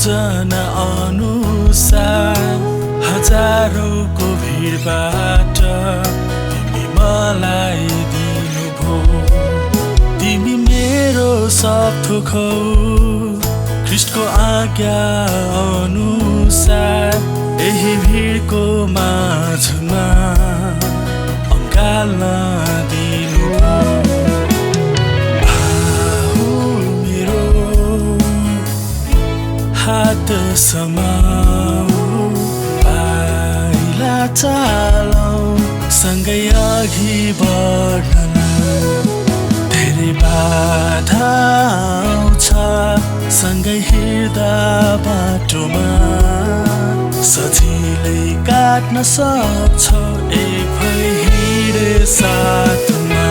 योजना अनुसार हजारौंको भिडबाट तिमी मलाई दिनुभो। तिमी मेरो सब थोकौ ख्रीष्टको आज्ञा अनुसार यही भिडको माझमा अँगाल्न दिनुभो। हात समाऊ पाइला चालौ सँगै अघि बढ्न। धेरै बाधा आउँछ सँगै हिँड्दा बाटोमा सजिलै काट्न सक्छौ एक भई हिँडे साथमा।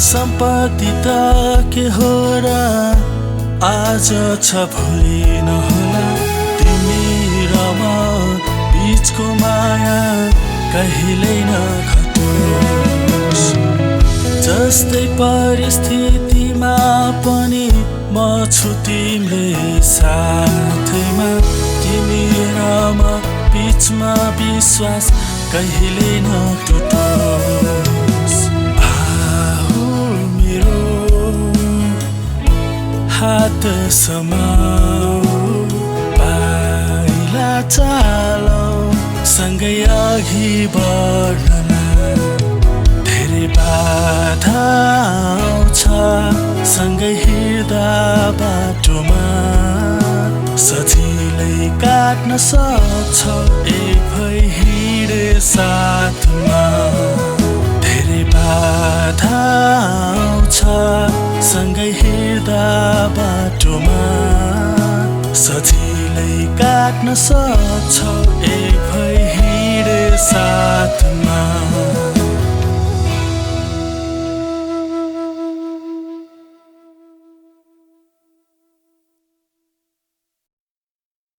सम्पत्ति त के हो र आज छ भोलि नहोला। तिमी र म बीचको माया कहिल्यै नघटोस्। जस्तै परिस्थितिमा पनि म छु तिम्रै साथैमा। तिमी र म बीचमा विश्वास कहिल्यै नटुटोस्। हात समाऊ पाइला चालौ सँगै अघि बढ्न। धेरै बाधा आउँछ सँगै हिँड्दा बाटोमा सजिलै काट्न सक्छौ एक भई हिँडे साथमा। धेरै बाधा आउँछ सँगै हिँड्दा बाटोमा सजिलै काट्न सक्छौ एक भई हिँडे साथमा।